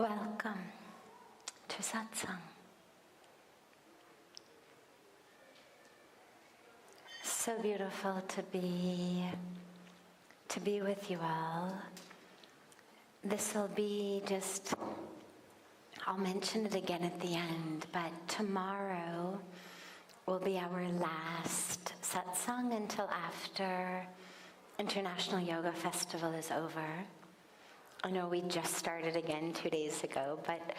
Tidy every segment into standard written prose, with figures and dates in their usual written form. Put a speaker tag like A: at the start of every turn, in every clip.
A: Welcome to Satsang. So beautiful to be with you all. This will be just, I'll mention it again at the end, but tomorrow will be our last satsang until after International Yoga Festival is over. I know we just started again 2 days ago, but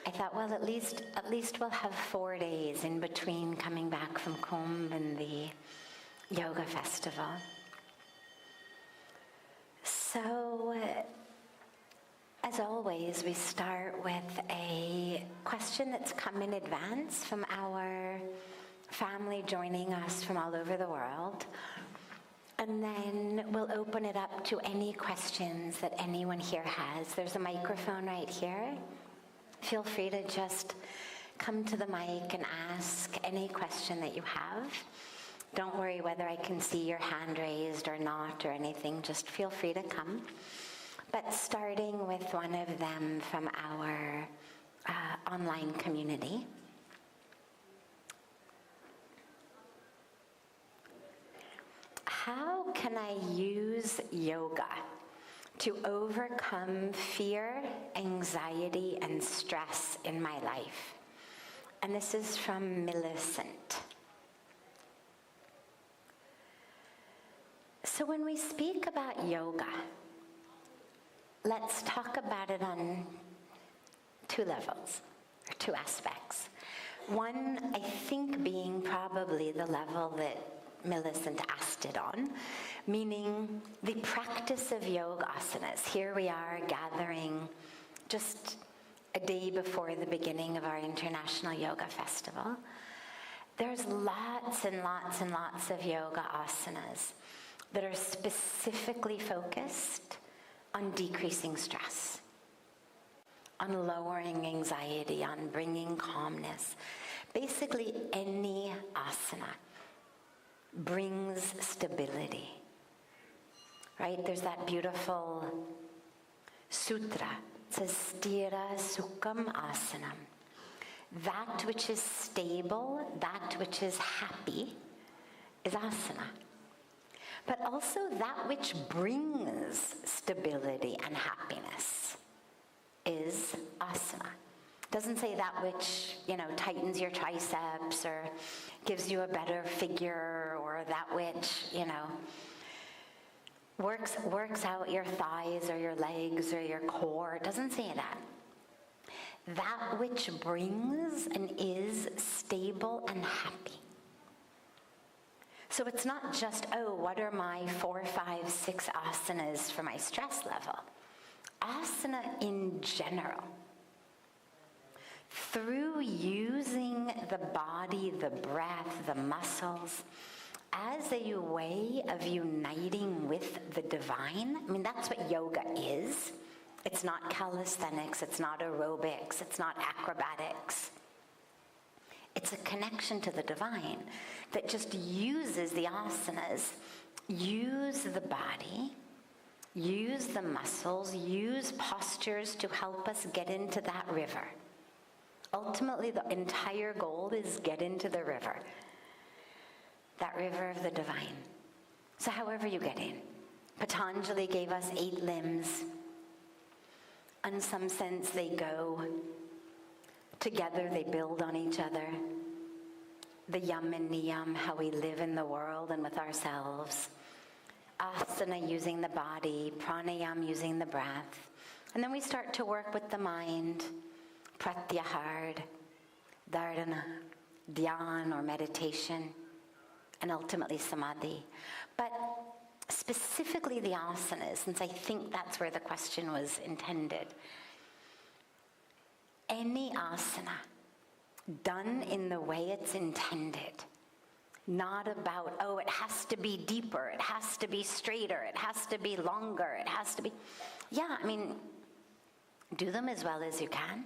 A: I thought, well, at least we'll have 4 days in between coming back from Kumbh and the yoga festival. So, as always, we start with a question that's come in advance from our family joining us from all over the world. And then we'll open it up to any questions that anyone here has. There's a microphone right here. Feel free to just come to the mic and ask any question that you have. Don't worry whether I can see your hand raised or not or anything. Just feel free to come. But starting with one of them from our online community. How can I use yoga to overcome fear, anxiety, and stress in my life? And this is from Millicent. So when we speak about yoga, let's talk about it on 2 levels, or 2 aspects. One, I think, being probably the level that Millicent asked it on, meaning the practice of yoga asanas. Here we are gathering just a day before the beginning of our International Yoga Festival. There's lots and lots and lots of yoga asanas that are specifically focused on decreasing stress, on lowering anxiety, on bringing calmness. Basically, any asana brings stability, right? There's that beautiful sutra. It says, Sthira Sukham Asanam. That which is stable, that which is happy, is asana. But also that which brings stability and happiness is asana. Doesn't say that which, tightens your triceps or gives you a better figure, or that which, works out your thighs or your legs or your core. It doesn't say that. That which brings and is stable and happy. So it's not just, what are my 4, 5, 6 asanas for my stress level? Asana in general. Through using the body, the breath, the muscles, as a way of uniting with the divine. That's what yoga is. It's not calisthenics, it's not aerobics, it's not acrobatics. It's a connection to the divine that just uses the asanas, use the body, use the muscles, use postures to help us get into that river. Ultimately, the entire goal is get into the river. That river of the divine. So however you get in. Patanjali gave us 8 limbs. In some sense, they go together, they build on each other. The yam and niyam, how we live in the world and with ourselves. Asana using the body, pranayam using the breath. And then we start to work with the mind. Pratyahar, dharana, dhyan or meditation, and ultimately samadhi. But specifically the asanas, since I think that's where the question was intended. Any asana done in the way it's intended, not about, it has to be deeper, it has to be straighter, it has to be longer, it has to be... do them as well as you can.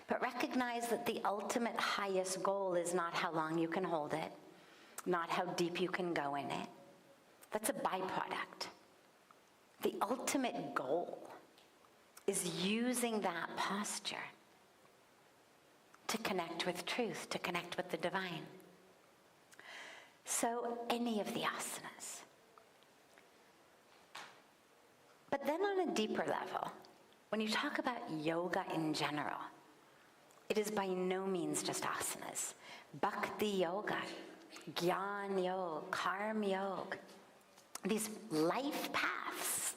A: But recognize that the ultimate highest goal is not how long you can hold it, not how deep you can go in it. That's a byproduct. The ultimate goal is using that posture to connect with truth, to connect with the divine. So any of the asanas. But then on a deeper level, when you talk about yoga in general, it is by no means just asanas. Bhakti yoga, Gyan yoga, Karma yoga, these life paths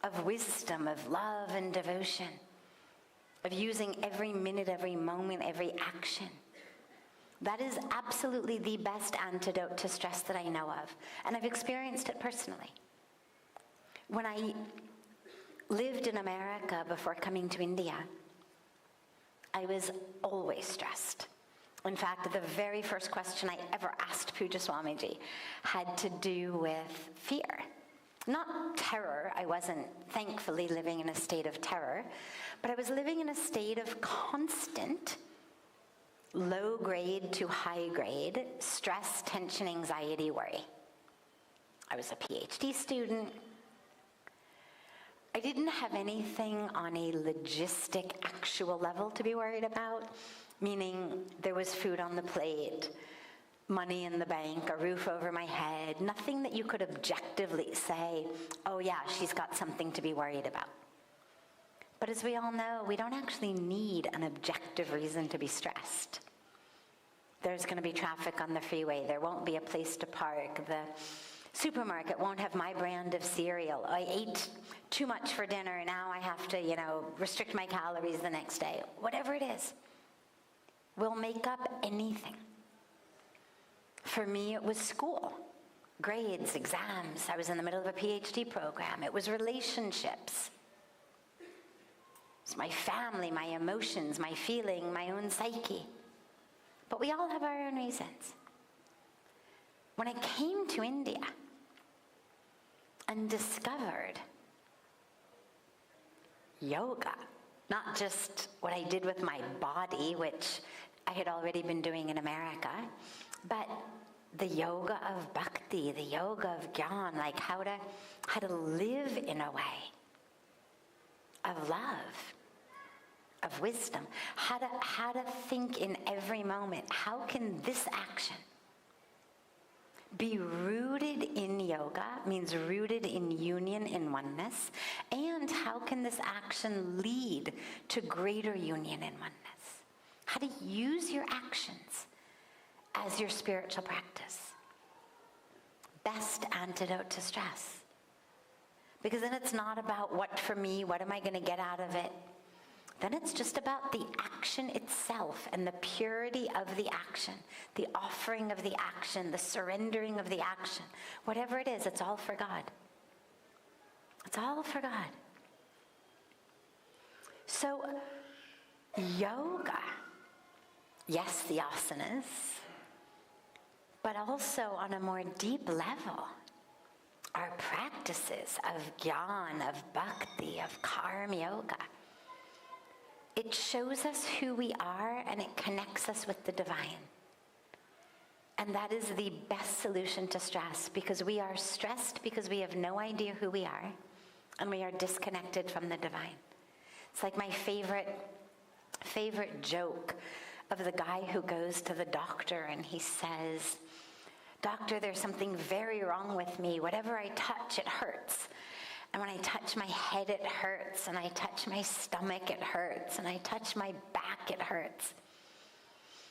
A: of wisdom, of love and devotion, of using every minute, every moment, every action. That is absolutely the best antidote to stress that I know of. And I've experienced it personally. When I lived in America before coming to India, I was always stressed. In fact, the very first question I ever asked Pujya Swamiji had to do with fear. Not terror. I wasn't, thankfully, living in a state of terror, but I was living in a state of constant low grade to high grade stress, tension, anxiety, worry. I was a PhD student. I didn't have anything on a logistic, actual level to be worried about, meaning there was food on the plate, money in the bank, a roof over my head, nothing that you could objectively say, oh yeah, she's got something to be worried about. But as we all know, we don't actually need an objective reason to be stressed. There's going to be traffic on the freeway. There won't be a place to park. The supermarket won't have my brand of cereal. I ate too much for dinner, and now I have to, restrict my calories the next day. Whatever it is, we'll make up anything. For me, it was school, grades, exams. I was in the middle of a PhD program. It was relationships. It's my family, my emotions, my feeling, my own psyche. But we all have our own reasons. When I came to India and discovered yoga, not just what I did with my body, which I had already been doing in America, but the yoga of bhakti, the yoga of gyan, like how to live in a way of love, of wisdom, how to think in every moment. How can this action be rooted in yoga, means rooted in union, in oneness, and how can this action lead to greater union and oneness? How to use your actions as your spiritual practice. Best antidote to stress. Because then it's not about what for me, what am I going to get out of it? Then it's just about the action itself and the purity of the action, the offering of the action, the surrendering of the action. Whatever it is, it's all for God. It's all for God. So, yoga, yes, the asanas, but also on a more deep level, our practices of gyan, of bhakti, of karma yoga. It shows us who we are and it connects us with the divine. And that is the best solution to stress, because we are stressed because we have no idea who we are and we are disconnected from the divine. It's like my favorite joke of the guy who goes to the doctor and he says, "Doctor, there's something very wrong with me. Whatever I touch, it hurts. And when I touch my head, it hurts. And I touch my stomach, it hurts. And I touch my back, it hurts."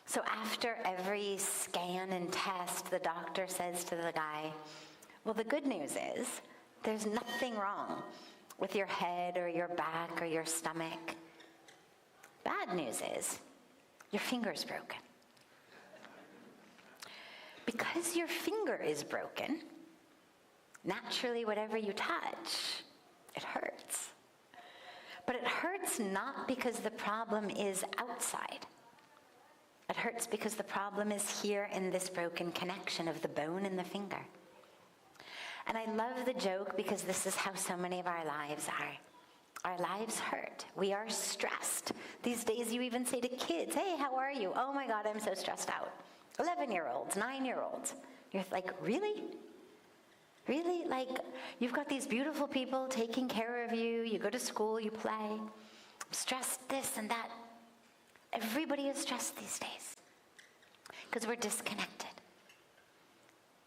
A: So after every scan and test, the doctor says to the guy, "Well, the good news is there's nothing wrong with your head or your back or your stomach. Bad news is your finger's broken. Because your finger is broken, naturally, whatever you touch, it hurts. But it hurts not because the problem is outside. It hurts because the problem is here in this broken connection of the bone and the finger." And I love the joke because this is how so many of our lives are. Our lives hurt. We are stressed. These days you even say to kids, "Hey, how are you?" "Oh my God, I'm so stressed out." 11-year-olds, 9-year-olds. You're like, really? Really, like, you've got these beautiful people taking care of you, you go to school, you play, I'm stressed this and that. Everybody is stressed these days because we're disconnected.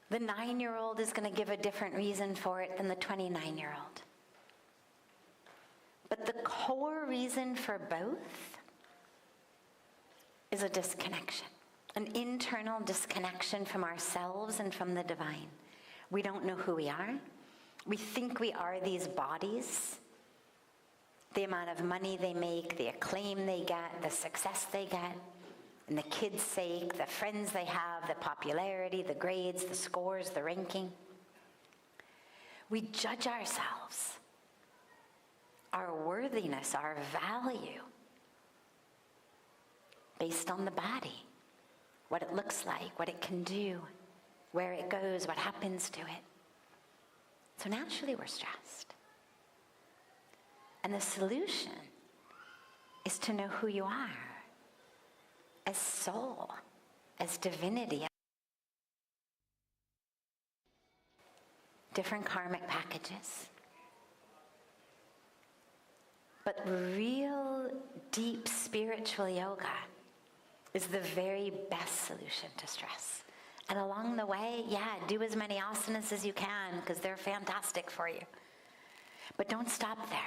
A: The 9-year-old is going to give a different reason for it than the 29-year-old. But the core reason for both is a disconnection, an internal disconnection from ourselves and from the divine. We don't know who we are. We think we are these bodies. The amount of money they make, the acclaim they get, the success they get, and the kids' sake, the friends they have, the popularity, the grades, the scores, the ranking. We judge ourselves, our worthiness, our value, based on the body, what it looks like, what it can do, where it goes, what happens to it. So naturally we're stressed. And the solution is to know who you are as soul, as divinity. Different karmic packages. But real deep spiritual yoga is the very best solution to stress. And along the way, yeah, do as many asanas as you can because they're fantastic for you. But don't stop there.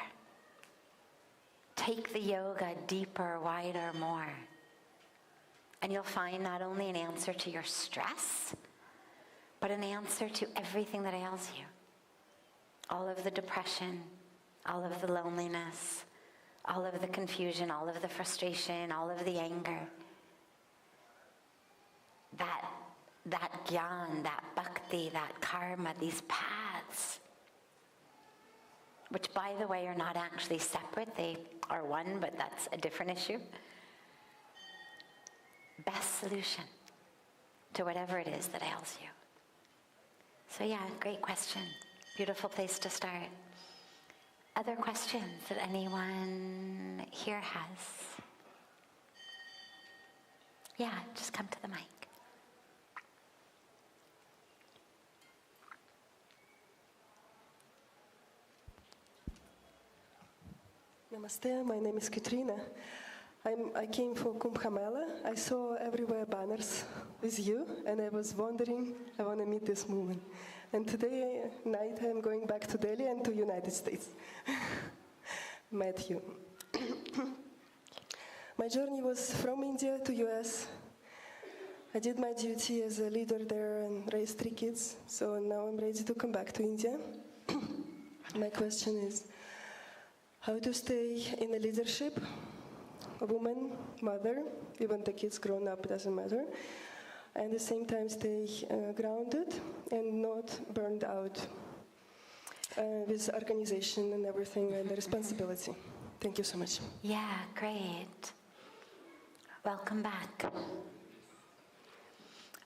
A: Take the yoga deeper, wider, more. And you'll find not only an answer to your stress, but an answer to everything that ails you. All of the depression, all of the loneliness, all of the confusion, all of the frustration, all of the anger. That gyan, that bhakti, that karma, these paths, which by the way are not actually separate, they are one, but that's a different issue. Best solution to whatever it is that ails you. So yeah, great question. Beautiful place to start. Other questions that anyone here has? Yeah, just come to the mic.
B: Namaste, my name is Katrina. I came for Kumbh Mela. I saw everywhere banners with you, and I was wondering, I want to meet this movement. And today night I'm going back to Delhi and to United States. Met you. My journey was from India to US. I did my duty as a leader there and raised 3 kids. So now I'm ready to come back to India. My question is, how to stay in a leadership, a woman, mother, even the kids grown up, doesn't matter, and at the same time stay grounded and not burned out with organization and everything and the responsibility. Thank you so much.
A: Yeah, great. Welcome back.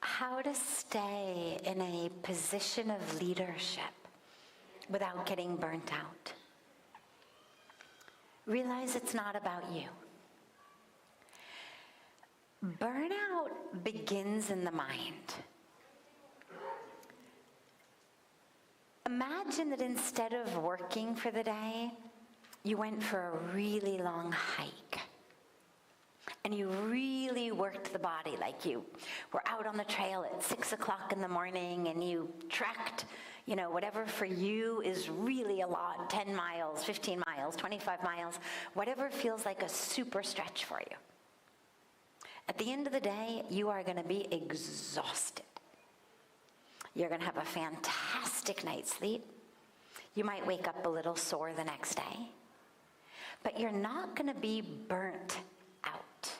A: How to stay in a position of leadership without getting burnt out. Realize it's not about you. Burnout begins in the mind. Imagine that instead of working for the day, you went for a really long hike. And you really worked the body, like you were out on the trail at 6 o'clock in the morning and you trekked, whatever for you is really a lot, 10 miles, 15 miles, 25 miles, whatever feels like a super stretch for you. At the end of the day, you are going to be exhausted. You're going to have a fantastic night's sleep. You might wake up a little sore the next day. But you're not going to be burnt out.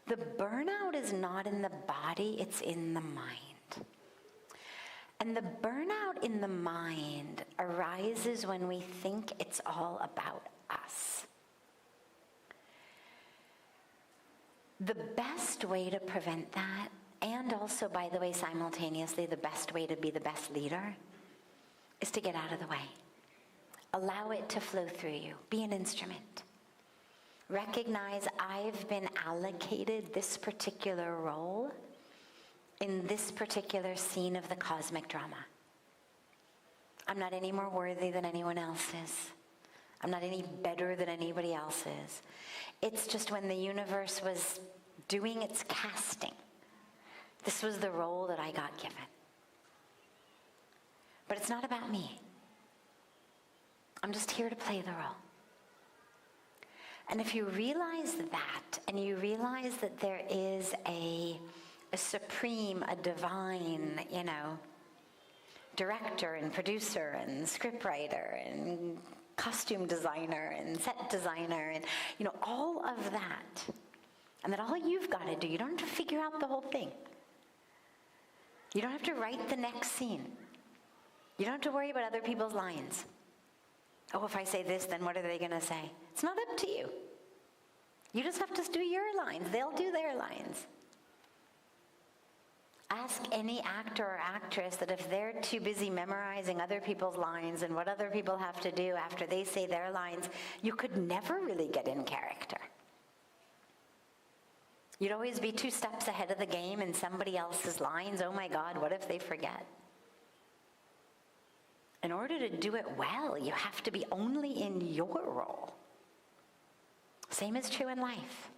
A: The burnout is not in the body, it's in the mind. And the burnout in the mind arises when we think it's all about us. The best way to prevent that, and also, by the way, simultaneously, the best way to be the best leader, is to get out of the way. Allow it to flow through you. Be an instrument. Recognize I've been allocated this particular role in this particular scene of the cosmic drama. I'm not any more worthy than anyone else is. I'm not any better than anybody else is. It's just when the universe was doing its casting, this was the role that I got given. But it's not about me. I'm just here to play the role. And if you realize that, and you realize that there is a supreme, a divine, director and producer and scriptwriter and costume designer and set designer and, all of that, and that all you've got to do, you don't have to figure out the whole thing. You don't have to write the next scene. You don't have to worry about other people's lines. Oh, if I say this, then what are they going to say? It's not up to you. You just have to do your lines. They'll do their lines. Ask any actor or actress that if they're too busy memorizing other people's lines and what other people have to do after they say their lines, you could never really get in character. You'd always be 2 steps ahead of the game in somebody else's lines. Oh my God, what if they forget? In order to do it well, you have to be only in your role. Same is true in life.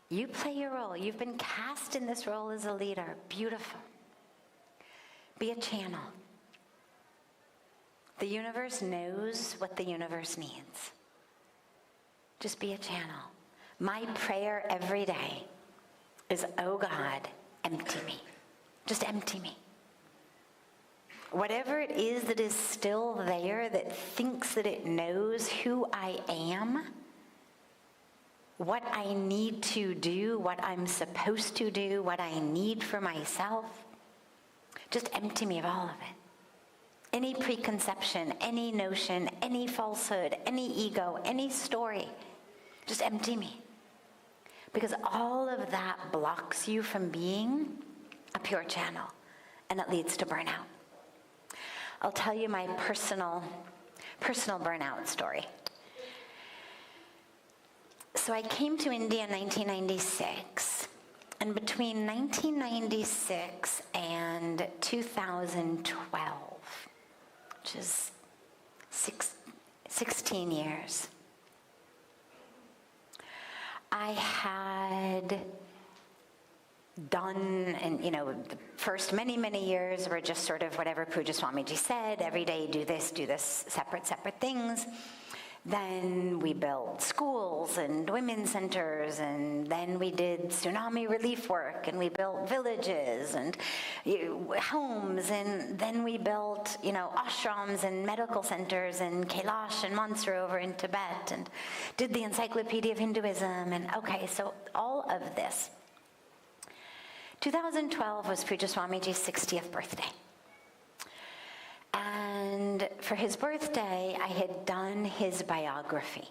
A: You play your role. You've been cast in this role as a leader. Beautiful. Be a channel. The universe knows what the universe needs. Just be a channel. My prayer every day is, oh God, empty me. Just empty me. Whatever it is that is still there that thinks that it knows who I am, what I need to do, what I'm supposed to do, what I need for myself, just empty me of all of it. Any preconception, any notion, any falsehood, any ego, any story, just empty me. Because all of that blocks you from being a pure channel, and it leads to burnout. I'll tell you my personal burnout story. So I came to India in 1996, and between 1996 and 2012, which is 16 years, I had done, and the first many years were just sort of whatever Pujya Swamiji said, every day do this, separate things. Then we built schools and women's centers, and then we did tsunami relief work, and we built villages and homes, and then we built, ashrams and medical centers in Kailash and Mansur over in Tibet, and did the Encyclopedia of Hinduism, and okay, so all of this. 2012 was Pujya Swamiji's 60th birthday. And for his birthday, I had done his biography.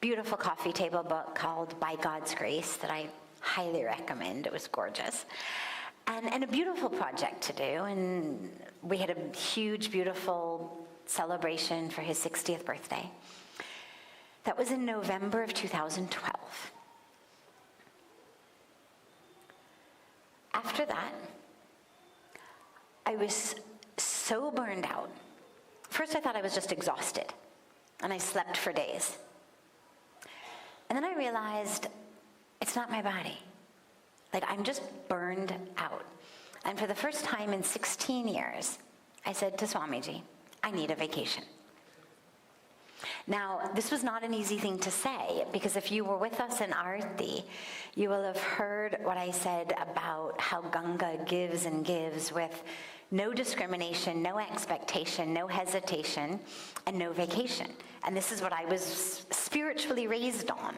A: Beautiful coffee table book called By God's Grace that I highly recommend. It was gorgeous. And a beautiful project to do. And we had a huge, beautiful celebration for his 60th birthday. That was in November of 2012. After that, I was so burned out. First, I thought I was just exhausted, and I slept for days. And then I realized it's not my body. I'm just burned out. And for the first time in 16 years, I said to Swamiji, I need a vacation. Now, this was not an easy thing to say, because if you were with us in Aarti, you will have heard what I said about how Ganga gives and gives with no discrimination, no expectation, no hesitation, and no vacation. And this is what I was spiritually raised on.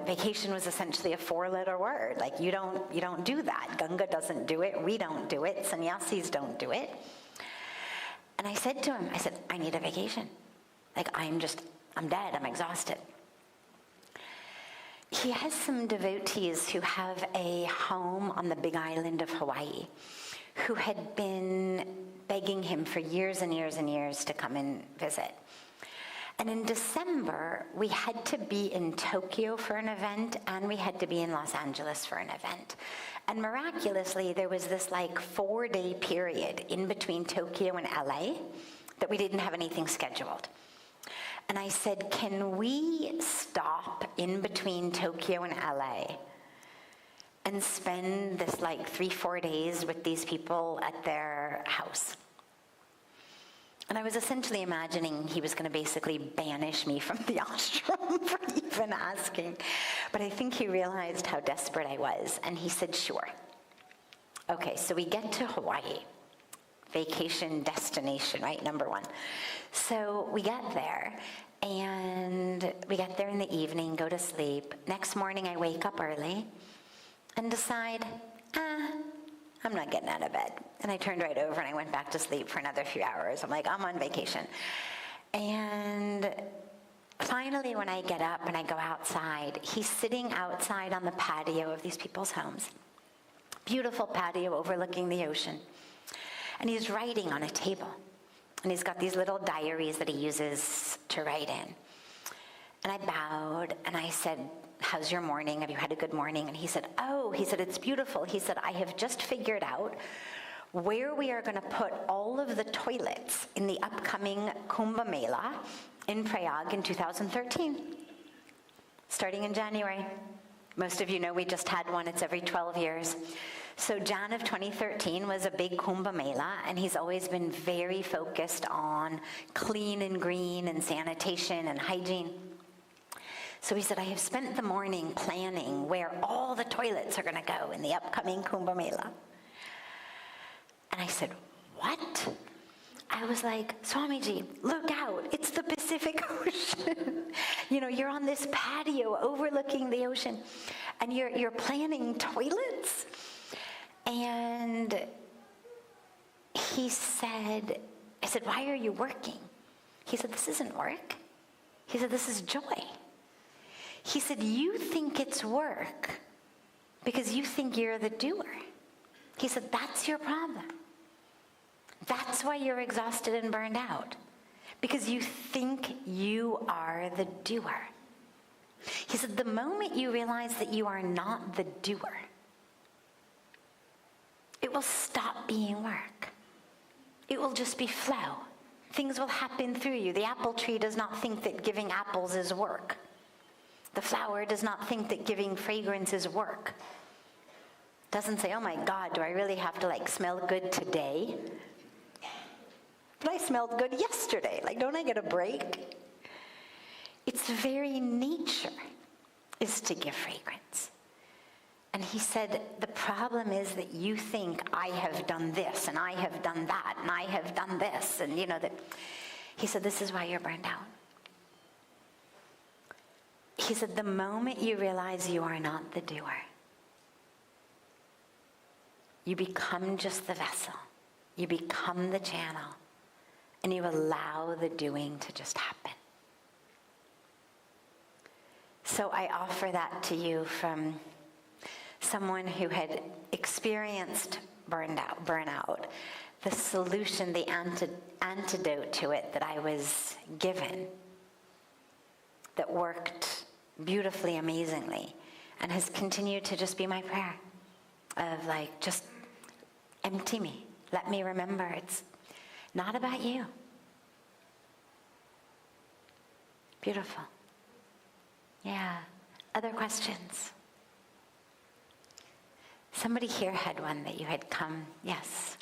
A: Vacation was essentially a 4-letter word. You don't do that. Ganga doesn't do it. We don't do it. Sannyasis don't do it. And I said to him, I need a vacation. I'm dead. I'm exhausted. He has some devotees who have a home on the big island of Hawaii, who had been begging him for years and years and years to come and visit. And in December, we had to be in Tokyo for an event, and we had to be in Los Angeles for an event. And miraculously, there was this like 4-day period in between Tokyo and LA that we didn't have anything scheduled. And I said, can we stop in between Tokyo and LA and spend this like 3-4 days with these people at their house? And I was essentially imagining he was going to basically banish me from the ashram for even asking. But I think he realized how desperate I was, and he said, sure. Okay, so we get to Hawaii. Vacation destination, right? Number one. So we get there, and we get there in the evening, go to sleep. Next morning, I wake up early and decide, I'm not getting out of bed. And I turned right over and I went back to sleep for another few hours. I'm like, I'm on vacation. And finally, when I get up and I go outside, he's sitting outside on the patio of these people's homes. Beautiful patio overlooking the ocean. And he's writing on a table. And he's got these little diaries that he uses to write in. And I bowed and I said, how's your morning? Have you had a good morning? And he said, it's beautiful. He said, I have just figured out where we are going to put all of the toilets in the upcoming Kumbh Mela in Prayag in 2013, starting in January. Most of you know we just had one. It's every 12 years. So Jan of 2013 was a big Kumbh Mela, and he's always been very focused on clean and green and sanitation and hygiene. So he said, I have spent the morning planning where all the toilets are going to go in the upcoming Kumbh Mela. And I said, what? I was like, Swamiji, look out, it's the Pacific Ocean. You're on this patio overlooking the ocean, and you're planning toilets? And I said, why are you working? He said, this isn't work. He said, this is joy. He said, you think it's work because you think you're the doer. He said, that's your problem. That's why you're exhausted and burned out, because you think you are the doer. He said, the moment you realize that you are not the doer, it will stop being work. It will just be flow. Things will happen through you. The apple tree does not think that giving apples is work. The flower does not think that giving fragrance is work. Doesn't say, oh my God, do I really have to smell good today? But I smelled good yesterday. Don't I get a break? Its very nature is to give fragrance. And he said, the problem is that you think I have done this, and I have done that, and I have done this, and that. He said, this is why you're burned out. He said, the moment you realize you are not the doer, you become just the vessel. You become the channel, and you allow the doing to just happen. So I offer that to you from someone who had experienced burnout, the solution, the antidote to it that I was given, that worked beautifully, amazingly, and has continued to just be my prayer of just empty me. Let me remember it's not about you. Beautiful. Yeah. Other questions? Somebody here had one that you had come. Yes.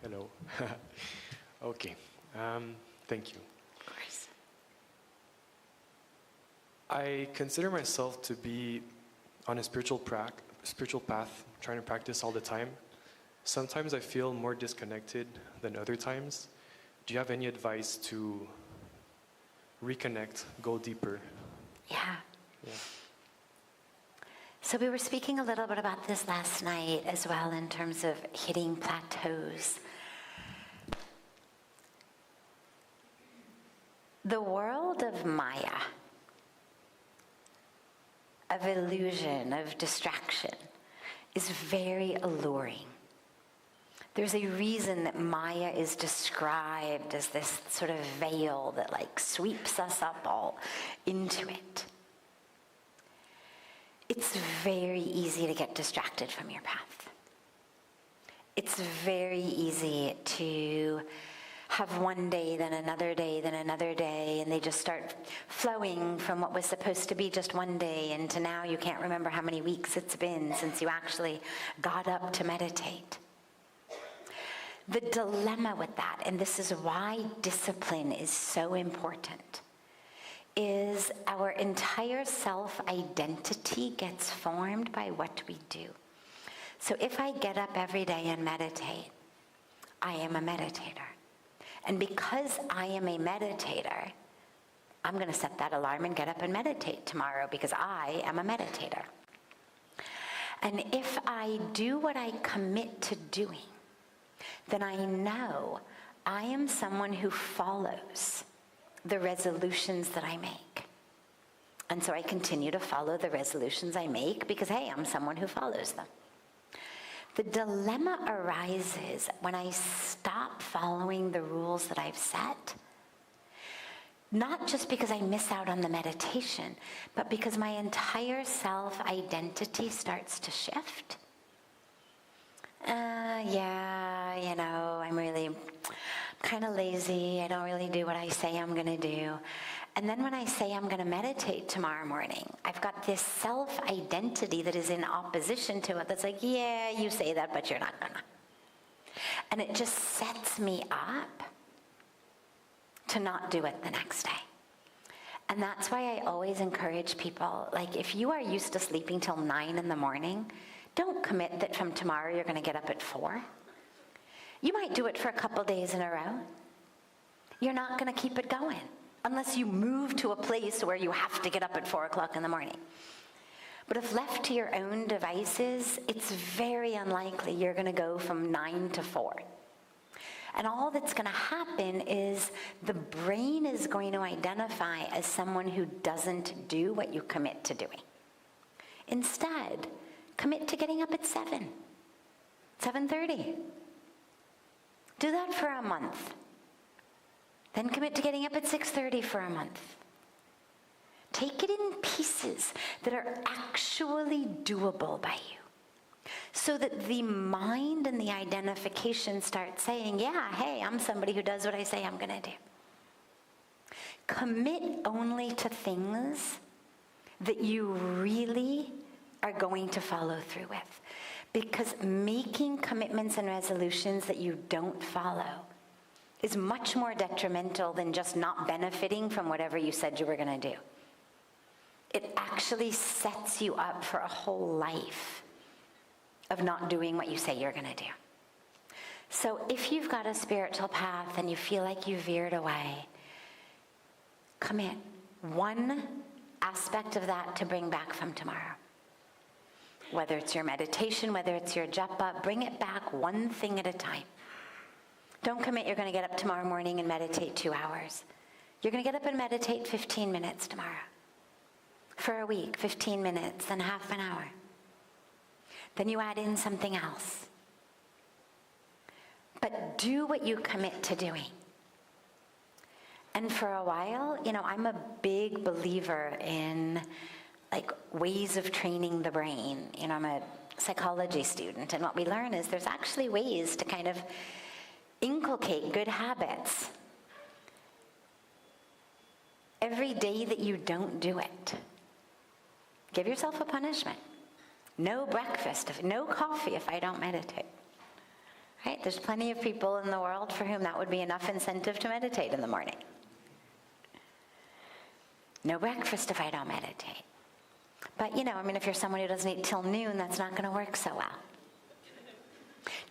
C: Hello. Okay. Thank you.
A: Of course.
C: I consider myself to be on a spiritual path, trying to practice all the time. Sometimes I feel more disconnected than other times. Do you have any advice to reconnect, go deeper?
A: Yeah.
C: Yeah.
A: So we were speaking a little bit about this last night as well, in terms of hitting plateaus. The world of Maya, of illusion, of distraction, is very alluring. There's a reason that Maya is described as this sort of veil that like sweeps us up all into it. It's very easy to get distracted from your path. It's very easy to have one day, then another day, then another day, and they just start flowing from what was supposed to be just one day into now you can't remember how many weeks it's been since you actually got up to meditate. The dilemma with that, and this is why discipline is so important, is our entire self-identity gets formed by what we do. So if I get up every day and meditate, I am a meditator. And because I am a meditator, I'm going to set that alarm and get up and meditate tomorrow because I am a meditator. And if I do what I commit to doing, then I know I am someone who follows the resolutions that I make. And so I continue to follow the resolutions I make because, hey, I'm someone who follows them. The dilemma arises when I stop following the rules that I've set, not just because I miss out on the meditation, but because my entire self-identity starts to shift. I'm kind of lazy. I don't really do what I say I'm going to do. And then when I say I'm going to meditate tomorrow morning, I've got this self-identity that is in opposition to it. That's like, yeah, you say that, but you're not gonna. And it just sets me up to not do it the next day. And that's why I always encourage people, like if you are used to sleeping till 9 in the morning, don't commit that from tomorrow you're going to get up at 4. You might do it for a couple days in a row. You're not going to keep it going unless you move to a place where you have to get up at 4 o'clock in the morning. But if left to your own devices, it's very unlikely you're going to go from 9 to 4. And all that's going to happen is the brain is going to identify as someone who doesn't do what you commit to doing. Instead, commit to getting up at 7, 7:30. Do that for a month. Then commit to getting up at 6:30 for a month. Take it in pieces that are actually doable by you, so that the mind and the identification start saying, yeah, hey, I'm somebody who does what I say I'm going to do. Commit only to things that you really are going to follow through with. Because making commitments and resolutions that you don't follow is much more detrimental than just not benefiting from whatever you said you were going to do. It actually sets you up for a whole life of not doing what you say you're going to do. So if you've got a spiritual path and you feel like you veered away, commit one aspect of that to bring back from tomorrow. Whether it's your meditation, whether it's your japa, bring it back one thing at a time. Don't commit you're going to get up tomorrow morning and meditate 2 hours. You're going to get up and meditate 15 minutes tomorrow. For a week, 15 minutes, then half an hour. Then you add in something else. But do what you commit to doing. And for a while, I'm a big believer in ways of training the brain. I'm a psychology student, and what we learn is there's actually ways to kind of inculcate good habits. Every day that you don't do it, give yourself a punishment. No breakfast, no coffee if I don't meditate. Right? There's plenty of people in the world for whom that would be enough incentive to meditate in the morning. No breakfast if I don't meditate. But, if you're someone who doesn't eat till noon, that's not going to work so well.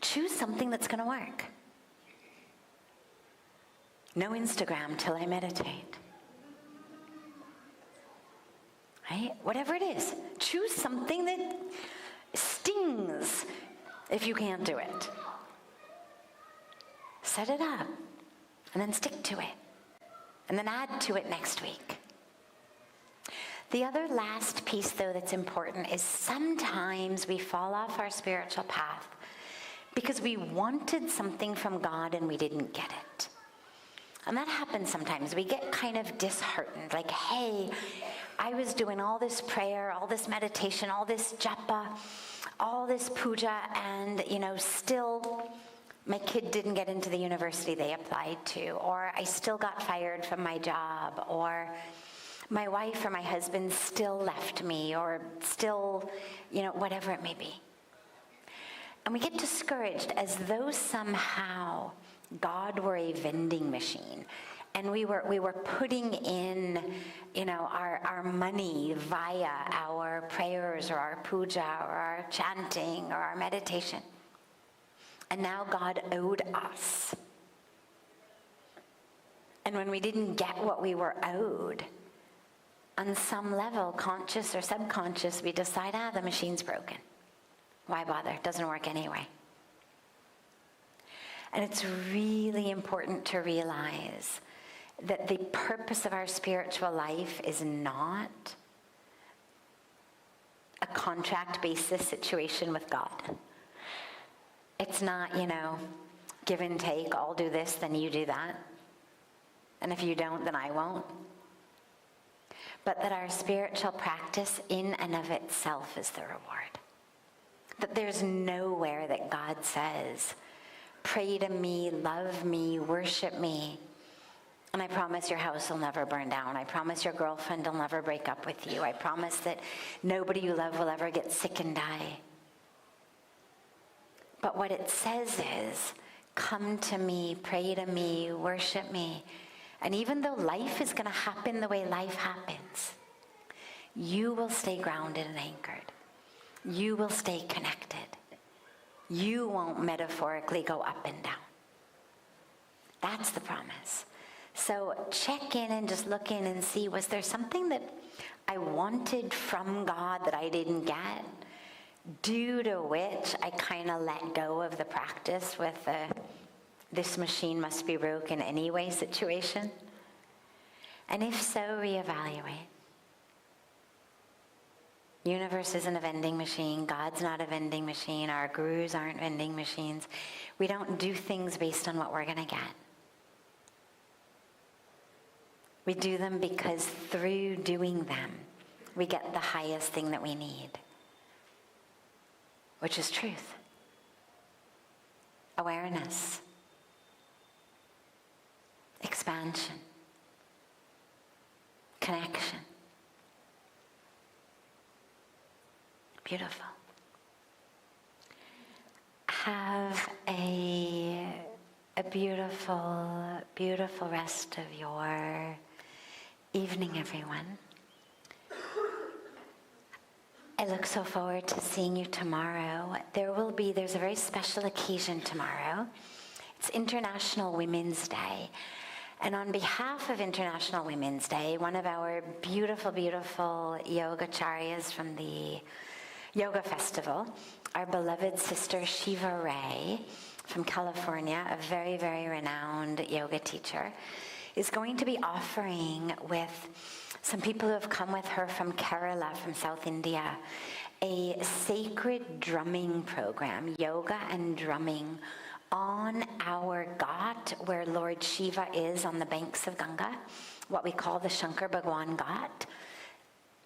A: Choose something that's going to work. No Instagram till I meditate. Right? Whatever it is, choose something that stings if you can't do it. Set it up, and then stick to it, and then add to it next week. The other last piece, though, that's important is sometimes we fall off our spiritual path because we wanted something from God and we didn't get it. And that happens sometimes. We get kind of disheartened, like, hey, I was doing all this prayer, all this meditation, all this japa, all this puja, and, still my kid didn't get into the university they applied to, or I still got fired from my job, or my wife or my husband still left me, or still, whatever it may be. And we get discouraged as though somehow God were a vending machine, and we were putting in, our money via our prayers or our puja or our chanting or our meditation. And now God owed us. And when we didn't get what we were owed, on some level, conscious or subconscious, we decide, the machine's broken. Why bother? It doesn't work anyway. And it's really important to realize that the purpose of our spiritual life is not a contract basis situation with God. It's not, give and take, I'll do this, then you do that. And if you don't, then I won't. But that our spiritual practice in and of itself is the reward. That there's nowhere that God says, pray to me, love me, worship me, and I promise your house will never burn down. I promise your girlfriend will never break up with you. I promise that nobody you love will ever get sick and die. But what it says is, come to me, pray to me, worship me. And even though life is going to happen the way life happens, you will stay grounded and anchored. You will stay connected. You won't metaphorically go up and down. That's the promise. So check in and just look in and see, was there something that I wanted from God that I didn't get, due to which I kind of let go of the practice with the this machine must be broken anyway situation? And if so, reevaluate. Universe isn't a vending machine. God's not a vending machine. Our gurus aren't vending machines. We don't do things based on what we're going to get. We do them because through doing them, we get the highest thing that we need, which is truth, awareness, expansion, connection. Beautiful. Have a beautiful, beautiful rest of your evening, everyone. I look so forward to seeing you tomorrow. There's a very special occasion tomorrow. It's International Women's Day. And on behalf of International Women's Day, one of our beautiful, beautiful yogacharyas from the Yoga Festival, our beloved sister Shiva Ray from California, a very, very renowned yoga teacher, is going to be offering with some people who have come with her from Kerala, from South India, a sacred drumming program, yoga and drumming, on our Ghat, where Lord Shiva is on the banks of Ganga, what we call the Shankar Bhagwan Ghat,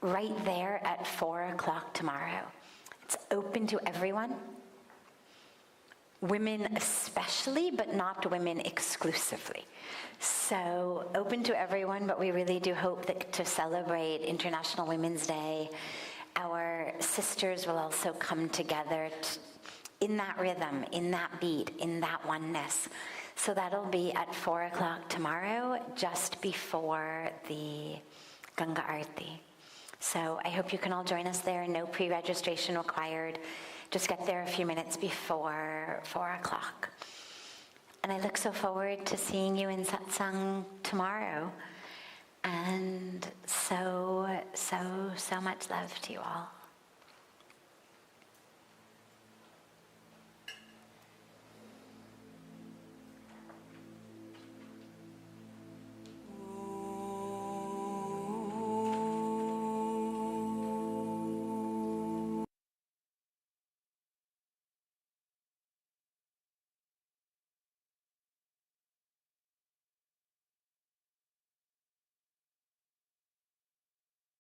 A: right there at 4 o'clock tomorrow. It's open to everyone. Women especially, but not women exclusively. So open to everyone, but we really do hope that to celebrate International Women's Day, our sisters will also come together in that rhythm, in that beat, in that oneness. So that'll be at 4 o'clock tomorrow, just before the Ganga Aarti. So I hope you can all join us there. No pre-registration required. Just get there a few minutes before 4 o'clock. And I look so forward to seeing you in Satsang tomorrow. And so much love to you all.